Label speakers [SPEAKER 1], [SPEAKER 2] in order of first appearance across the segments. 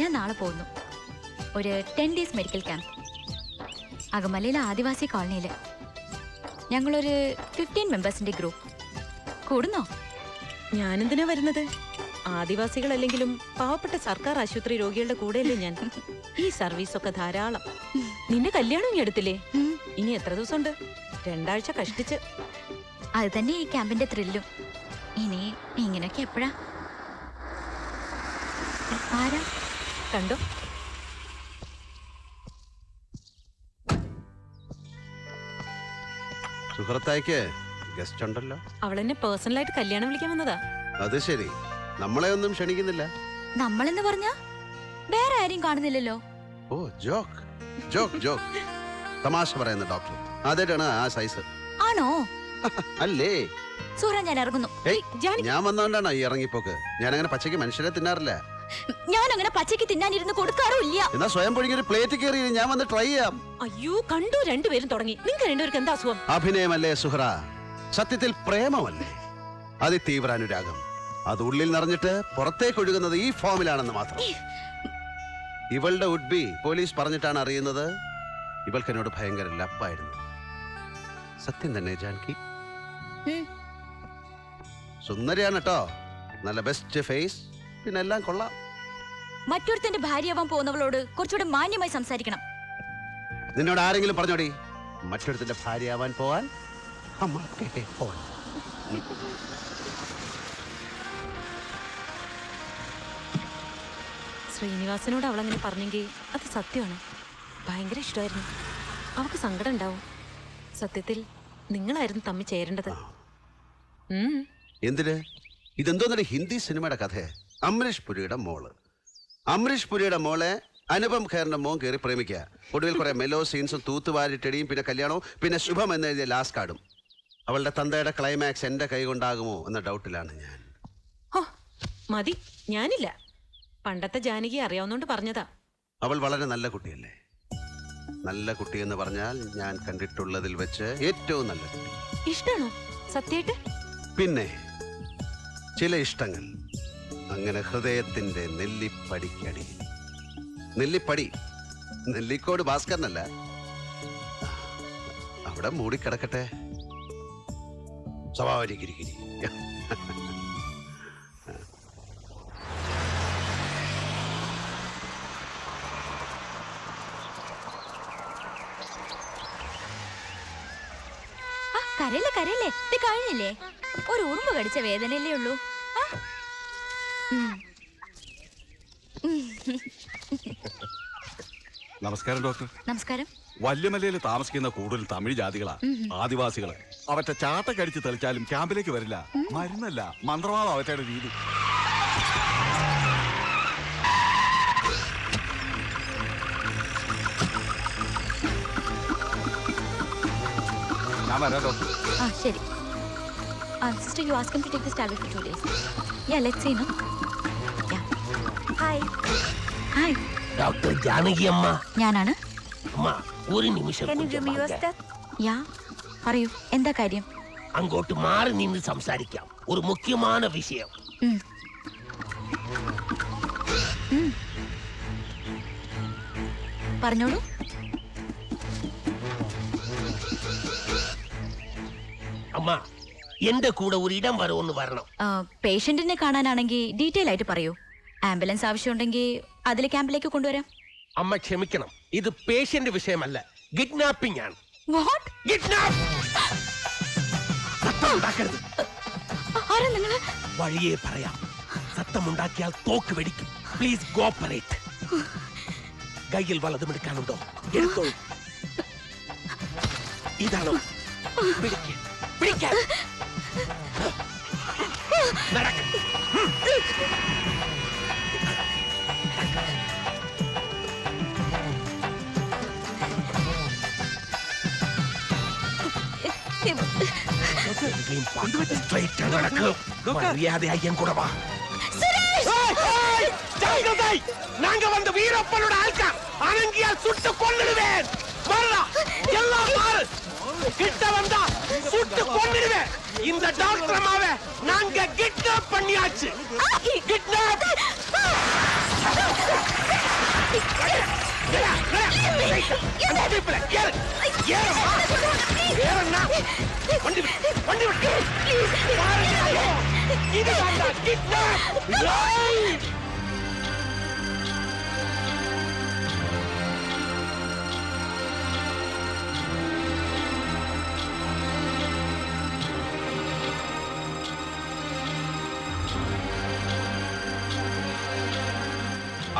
[SPEAKER 1] ഞാൻ നാളെ പോകുന്നു. ഒരു 10 days മെഡിക്കൽ ക്യാമ്പ്. അകമലയിലെ ആദിവാസി കോളനിയിൽ. ഞങ്ങളൊരു 15 മെമ്പേഴ്സിന്റെ ഗ്രൂപ്പ്. കൂടുന്നോ?
[SPEAKER 2] ഞാനെന്തിനാ വരുന്നത്? ആദിവാസികളല്ലെങ്കിലും പാവപ്പെട്ട സർക്കാർ ആശുപത്രി രോഗികളുടെ കൂടെയല്ലേ ഞാൻ. ഈ സർവീസൊക്കെ ധാരാളം. നിന്റെ കല്യാണം ഇനി എടുത്തില്ലേ? ഇനി എത്ര ദിവസമുണ്ട്? 2 ആഴ്ച കഷ്ടിച്ച്.
[SPEAKER 1] അത് തന്നെ ഈ ക്യാമ്പിന്റെ ത്രില്ലും. ഇനി ഇങ്ങനെയൊക്കെ എപ്പോഴാ? ആരാ?
[SPEAKER 2] കണ്ടോ?
[SPEAKER 3] സുഹൃത്തായിക്ക് ഗസ്റ്റ് ഉണ്ടല്ലോ.
[SPEAKER 2] അവളെന്നെ പേഴ്സണലായിട്ട് കല്യാണം വിളിക്കാൻ വന്നതാ.
[SPEAKER 3] അത് ശരി, നമ്മളെ ഒന്നും ക്ഷണിക്കുന്നില്ല.
[SPEAKER 1] നമ്മളെന്ന് പറഞ്ഞ വേറെ ആരെയും കാണുന്നില്ലല്ലോ.
[SPEAKER 3] ഓ, ജോക്ക് ജോക്ക് ജോക്ക്. തമാശ പറയുന്ന ഡോക്ടർ ആദ്യമായിട്ടാണ് ആ സൈസ്.
[SPEAKER 1] ആണോ?
[SPEAKER 3] അല്ലേ
[SPEAKER 1] സൂറ, ഞാൻ ഇറങ്ങുന്നു.
[SPEAKER 3] ഞാൻ വന്നോണ്ടാണോ ഈ ഇറങ്ങിപ്പോക്ക്? ഞാൻ അങ്ങനെ പച്ചയ്ക്ക് മനുഷ്യരെ തിന്നാറില്ല.
[SPEAKER 1] ഞാൻ അങ്ങനെ പച്ചയ്ക്ക് തിന്നാനിരുന്ന് കൊടുക്കാറുമില്ല.
[SPEAKER 3] എന്നാ സ്വയം പൊഴിഞ്ഞൊരു പ്ലേറ്റ് കയറി ഞാൻ വന്ന് ട്രൈ ചെയ്യാം.
[SPEAKER 2] അയ്യോ, കണ്ടു, രണ്ടുപേരും തുടങ്ങി. നിങ്ങൾക്ക് രണ്ടുപേർക്ക് എന്താ അസുഖം?
[SPEAKER 3] അഭിനയമല്ലേ സുഹ്റ, സത്യത്തിൽ പ്രേമമല്ലേ, അതിതീവ്ര അനുരാഗം. അത് ഉള്ളിൽ നിറഞ്ഞിട്ട് പുറത്തേക്ക് ഒഴുകുന്നത് ഈ ഫോമിലാണെന്ന് മാത്രം. ഇവളുടെ ഉഡ്ബി പോലീസ് പറഞ്ഞിട്ടാണ് അറിയുന്നത് ഇവൾക്ക് എന്നോട് ഭയങ്കര ലപ്പായിരുന്നു. സത്യം തന്നെ ജാൻകി. സുന്ദരിയാണ് കേട്ടോ, നല്ല ബെസ്റ്റ് ഫേസ്, പിന്നെ എല്ലാം കൊള്ളാം.
[SPEAKER 1] മറ്റൊരുത്തന്റെ ഭാര്യയാവാൻ പോകുന്നവളോട് കുറച്ചുകൂടെ മാന്യമായി സംസാരിക്കണം.
[SPEAKER 3] നിന്നോട് ആരെങ്കിലും പറഞ്ഞോടി മറ്റൊരുത്തന്റെ ഭാര്യയാവാൻ പോവാൻ?
[SPEAKER 2] ശ്രീനിവാസനോട് അവളങ്ങനെ പറഞ്ഞെങ്കിൽ അത് സത്യമാണ്. ഭയങ്കര ഇഷ്ടമായിരുന്നു. അവൾക്ക് സങ്കടം ഉണ്ടാവും. സത്യത്തിൽ നിങ്ങളായിരുന്നു തമ്മിൽ ചേരേണ്ടത്.
[SPEAKER 3] എന്തിന്? ഇതെന്തോന്നൊരു ഹിന്ദി സിനിമയുടെ കഥ. അമരീഷ് പുരിയുടെ മോള്, അമരീഷ് പുരിയുടെ മോളെ അനുപം ഖേറിന്റെ മോൻ കയറി പ്രേമിക്കുക. ഒടുവിൽ കുറെ മെലോ സീൻസും തൂത്തുവാരിട്ടടിയും പിന്നെ കല്യാണവും പിന്നെ ശുഭം എന്നെഴുതിയ ലാസ്റ്റ് കാർഡും. അവളുടെ തന്തയുടെ ക്ലൈമാക്സ് എന്റെ കൈ കൊണ്ടാകുമോ എന്ന ഡൗട്ടിലാണ് ഞാൻ.
[SPEAKER 2] മതി, ഞാനില്ല. പണ്ടത്തെ ജാനകി അറിയാവുന്നോണ്ട് പറഞ്ഞതാ.
[SPEAKER 3] അവൾ വളരെ നല്ല കുട്ടിയല്ലേ? നല്ല കുട്ടി എന്ന് പറഞ്ഞാൽ ഞാൻ കണ്ടിട്ടുള്ളതിൽ വെച്ച് ഏറ്റവും നല്ല കുട്ടി.
[SPEAKER 2] ഇഷ്ടാണോ സത്യായിട്ട്?
[SPEAKER 3] പിന്നെ ചില ഇഷ്ടങ്ങൾ അങ്ങനെ ഹൃദയത്തിന്റെ നെല്ലിപ്പടിക്കടി. നെല്ലിപ്പടി, നെല്ലിക്കോട് ഭാസ്കരനല്ല. അവിടെ മൂടിക്കിടക്കട്ടെ. സ്വഭാവരികിരികിരി.
[SPEAKER 1] കരയില്ലേ കരയില്ലേ, ഇത് കഴിഞ്ഞില്ലേ? ഒരു ഉറുമ്പ് കടിച്ച വേദനയല്ലേ ഉള്ളൂ.
[SPEAKER 4] നമസ്കാരം ഡോക്ടർ.
[SPEAKER 1] നമസ്കാരം.
[SPEAKER 4] വല്യമലയിൽ താമസിക്കുന്ന കൂടുതൽ തമിഴ് ജാതികളാ, ആദിവാസികള്. അവറ്റ ചാട്ടക്കടിച്ച് തെളിച്ചാലും ക്യാമ്പിലേക്ക് വരില്ല. മരുന്നല്ല, മന്ത്രവാദം അവറ്റയുടെ രീതി. ഞാൻ വരാം ഡോക്ടർ.
[SPEAKER 1] ശരി. Sister, you ask him to take this tablet for 2 days. Yeah, let's see, no? Yeah. Hi. Hi.
[SPEAKER 5] Doctor Janaki അമ്മ.
[SPEAKER 1] ഞാനാണ്.
[SPEAKER 5] അമ്മ, ഒരു നിമിഷം.
[SPEAKER 1] Can you give me your step? Yeah. പറയൂ, എന്താ കാര്യം?
[SPEAKER 5] അങ്ങോട്ട് മാറി നിന്ന് സംസാരിക്കാം. ഒരു മുഖ്യமான വിഷയം.
[SPEAKER 1] പറഞ്ഞോളൂ.
[SPEAKER 5] അമ്മ, എന്റെ കൂടെ ഒരു ഇടം വരവൊന്ന് വരണം.
[SPEAKER 1] പേഷ്യന്റിനെ കാണാനാണെങ്കിൽ ഡീറ്റെയിൽ ആയിട്ട് പറയൂ. ആംബുലൻസ് ആവശ്യമുണ്ടെങ്കിൽ അതിൽ ക്യാമ്പിലേക്ക് കൊണ്ടുവരാം.
[SPEAKER 5] അമ്മ ക്ഷമിക്കണം, ഇത് പേഷ്യന്റ് വിഷയമല്ല, കിഡ്നാപ്പിംഗ് ആണ്.
[SPEAKER 1] വാട്ട്?
[SPEAKER 5] കിഡ്നാപ്പ്! സത്തമുണ്ടാക്കരുത്. വഴിയേ പറയാം. സത്തമുണ്ടാക്കിയാൽ തോക്ക് വെടിക്കും. Please cooperate. കയ്യിൽ വലതും എടുക്കാനുണ്ടോ? എടുത്തോളൂ. ഇതാണോ? പിടിക്കാൻ നടക്ക. மரியாதையா என் கூட வா. நாங்க வந்து வீரப்பனோட ஆள்கார் அனங்கியால் சுட்டு கொன்னுடுவேன். வரடா, எல்லாம் மாறு. கிட்ட வந்தா சுட்டு கொன்னுடுவேன். இந்த டாக்டர் அம்மாவை நாங்க கிட்னாப் பண்ணியாச்சு. கிட்னாப். ഇത് കണ്ട കിഡ്നാപ്പ്.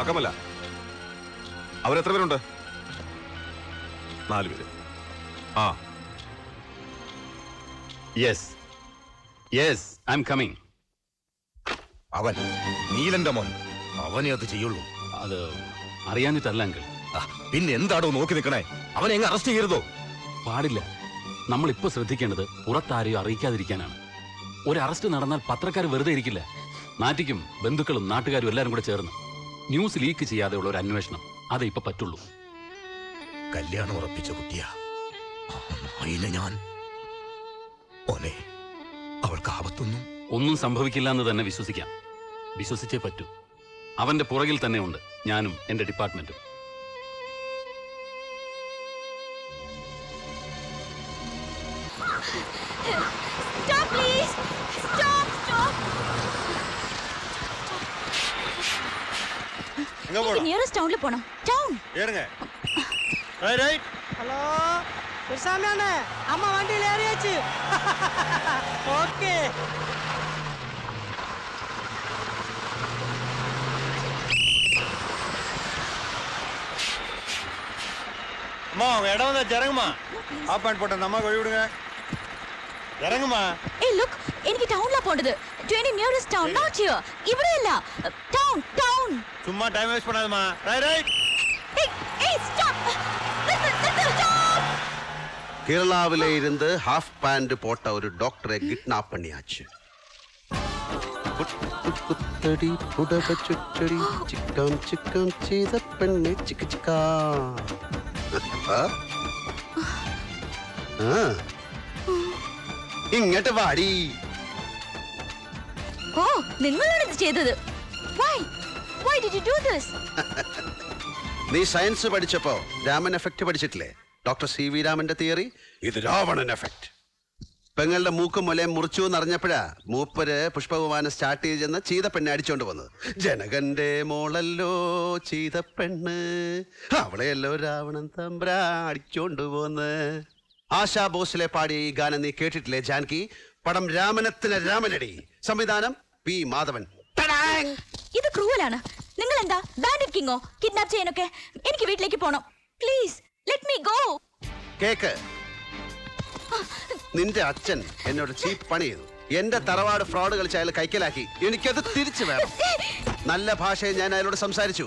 [SPEAKER 4] അകമല അവരെത്ര പേരുണ്ട്? 4 പേര്. ആ
[SPEAKER 6] yes yes I am coming.
[SPEAKER 7] അവൻ നീലന്റെ മോൻ, അവനെ അത് ചെയ്യുള്ളൂ.
[SPEAKER 6] അത് അറിയാഞ്ഞിട്ടല്ല അങ്കിൾ.
[SPEAKER 7] പിന്നെ എന്താടോ നോക്കി നിൽക്കണേ? അവനെ എങ്ങ് അറസ്റ്റ് ചെയ്യരുതോ?
[SPEAKER 6] പാടില്ല. നമ്മൾ ഇപ്പൊ ശ്രദ്ധിക്കേണ്ടത് പുറത്താരെയോ അറിയിക്കാതിരിക്കാനാണ്. ഒരു അറസ്റ്റ് നടന്നാൽ പത്രക്കാർ വെറുതെ ഇരിക്കില്ല. നാറ്റിക്കും ബന്ധുക്കളും നാട്ടുകാരും എല്ലാരും കൂടെ ചേർന്ന് ന്യൂസ് ലീക്ക് ചെയ്യാതെയുള്ള ഒരു അന്വേഷണം അതേ ഇപ്പൊ പറ്റുള്ളൂ.
[SPEAKER 7] കല്യാണം ഉറപ്പിച്ച കുട്ടിയാ. അതിന് ഞാൻ ഓനെ അവൾക്ക് ആപത്തൊന്നും
[SPEAKER 6] ഒന്നും സംഭവിക്കില്ല എന്ന് തന്നെ വിശ്വസിക്കാം. വിശ്വസിച്ചേ പറ്റൂ. അവന്റെ പുറകിൽ തന്നെ ഉണ്ട് ഞാനും എന്റെ ഡിപ്പാർട്ട്മെന്റും.
[SPEAKER 1] Stop, please! Stop, stop! Nearest ടൗണിൽ പോണം. ടൗൺ.
[SPEAKER 5] ഹലോ, കുർസാമിയാണ്. അമ്മ വണ്ടിയിൽ ഏറിയച്ച്. ഓക്കേ.
[SPEAKER 8] அம்மா அவங்க இடம் வந்தாச்சு இறங்குமா. ஆப் பாயிண்ட் போட்டேன் நம்ம வழி விடுங்க. ഇറങ്ങുമാ.
[SPEAKER 1] ഏയ് ലുക്ക്, എനിക്ക് ടൗണിലാ പോണ്ടത്. 20 നിയറസ്റ്റ് ടൗൺ, നോട്ട് ഹിയർ. ഇവിടെയല്ല. Town, town.
[SPEAKER 8] சும்மா டைம் வேஸ்ட் பண்ணாதம்மா. ரைட்.
[SPEAKER 1] ഏയ്, ഏയ് സ്റ്റോപ്പ്. സ്റ്റോപ്പ്.
[SPEAKER 3] കേരളാവിലെ ഇരുന്ന് ഹാഫ് പാന്റ് പോട്ട ഒരു ഡോക്ടറെ കിഡ്നാപ്പ് പണിയാச்சு. കുത്തടി പുടവ ചുറ്റടി ചിക്കാം ചിക്കാം ചെയ്ത പെണ്ണെ ചിക്ക ചിക്കാ. ഇങ്ങോട്ട് വാടി.
[SPEAKER 1] ഓ, നിങ്ങളാണ് ഇത് ചെയ്തത്. Why did you do this?
[SPEAKER 3] നീ സയൻസ് പഠിച്ചപ്പോ രാമൻ എഫക്ട് പഠിച്ചിട്ടില്ലേ? ഡോക്ടർ സി വി രാമന്റെ തിയറി. ഇത് രാവണൻ എഫക്ട്. പെങ്ങളുടെ മൂക്കും മുലയും മുറിച്ചു എന്നറിഞ്ഞപ്പോഴാ മൂപ്പര് പുഷ്പവിമാനം സ്റ്റാർട്ട് ചെയ്ത് ചെന്ന് ചീതപ്പെണ്ണെ അടിച്ചോണ്ട് വന്നത്. ജനകന്റെ മോളല്ലോ ചീതപ്പെണ്ണ്, അവളെയല്ലോ രാവണൻ തമ്പ്രാ അടിച്ചോണ്ട് പോന്ന്. ആശാ ഭോസ്ലെ പാടിയ ഈ ഗാനം നീ കേട്ടിട്ടില്ലേ ജാൻകി? പടം രാമനത്തിന് രാമനടി, സംവിധാനം പി മാധവൻ.
[SPEAKER 1] ഇത് ക്രൂവലാണ്. നിങ്ങൾ എന്താ ബാൻഡിറ്റ് കിങ്ങോ? കിഡ്നാപ്പ് ചെയ്യാനൊക്കെ? എനിക്ക് വീട്ടിലേക്ക് പോണം. Please let me go.
[SPEAKER 3] Cake, നിന്റെ അച്ഛൻ എന്നോട് ചീപ്പ് പണി ചെയ്തു. എന്റെ തറവാട് ഫ്രോഡ് കളിച്ച് അയാൾ കൈക്കലാക്കി. എനിക്കത് തിരിച്ചു വേണം. നല്ല ഭാഷയിൽ ഞാൻ അയാളോട് സംസാരിച്ചു.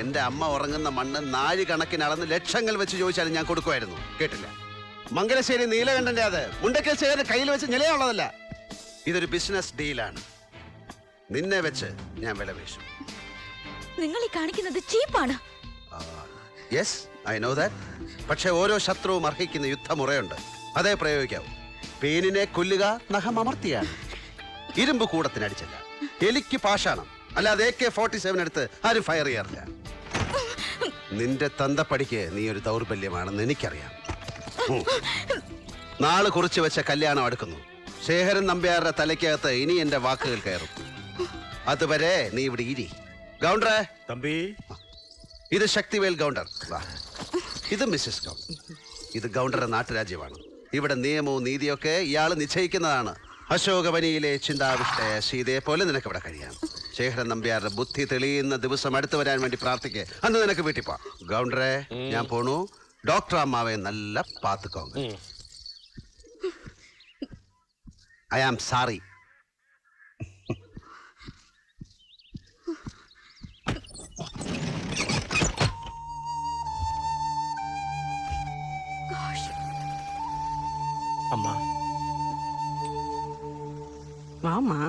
[SPEAKER 3] എന്റെ അമ്മ ഉറങ്ങുന്ന മണ്ണ് നാഴി കണക്കിന് അളന്ന് ലക്ഷങ്ങൾ വെച്ച് ചോദിച്ചാലും ഞാൻ കൊടുക്കുമായിരുന്നു. കേട്ടില്ല. മംഗലശ്ശേരി നീലകണ്ഠന്റെ അത് മുണ്ടക്കൽ ശേഖരന്റെ കയ്യിൽ വെച്ച് നിലയുള്ളതല്ല. ഇതൊരു ബിസിനസ് ഡീലാണ്. നിന്നെ വെച്ച് ഞാൻ വില വീശും.
[SPEAKER 1] നിങ്ങൾ ഈ കാണിക്കുന്നത് ചീപ്പാണ്.
[SPEAKER 3] Yes, I know that. പക്ഷെ ഓരോ ശത്രുവും അർഹിക്കുന്ന യുദ്ധമുറയുണ്ട്. അതേ പ്രയോഗിക്കാവൂ. പേനിനെ കൊല്ലുക നഖം അമർത്തിയാണ്. ഇരുമ്പ് കൂടത്തിനടിച്ചല്ല. എലിക്ക് പാഷാണം. അല്ലാതെ AK-47 എടുത്ത് ആരും ഫയർ ചെയ്യാറില്ല. നിന്റെ തന്തപ്പടിക്ക് നീ ഒരു ദൗർബല്യമാണെന്ന് എനിക്കറിയാം. നാള് കുറിച്ച് വെച്ച കല്യാണം അടുക്കുന്നു. ശേഖരൻ നമ്പ്യാരുടെ തലയ്ക്കകത്ത് ഇനി എന്റെ വാക്കുകൾ കയറും. അതുവരെ നീ ഇവിടെ ഇരി. ഗൗണ്ടറെ.
[SPEAKER 8] தம்பி,
[SPEAKER 3] ഇത് ശക്തിവേൽ ഗൗണ്ടർ. ഇത് മിസ്സസ് ഗൗണ്ടർ. ഇത് ഗൗണ്ടറുടെ നാട്ടുരാജ്യമാണ്. ഇവിടെ നിയമവും നീതിയൊക്കെ ഇയാൾ നിശ്ചയിക്കുന്നതാണ്. അശോകവനിയിലെ ചിന്താവിഷ്ടയ സീതയെ പോലെ നിനക്ക് ഇവിടെ കഴിയാം. ശേഖരൻ നമ്പ്യാരുടെ ബുദ്ധി തെളിയുന്ന ദിവസം അടുത്ത് വരാൻ വേണ്ടി പ്രാർത്ഥിക്കേ. അന്ന് നിനക്ക് വീട്ടിൽ പോ. ഗൗണ്ടറെ, ഞാൻ പോണു. ഡോക്ടർ അമ്മാവെ നല്ല പാത്തുക്കോங்க. I am sorry.
[SPEAKER 5] அம்மா
[SPEAKER 2] வாமா.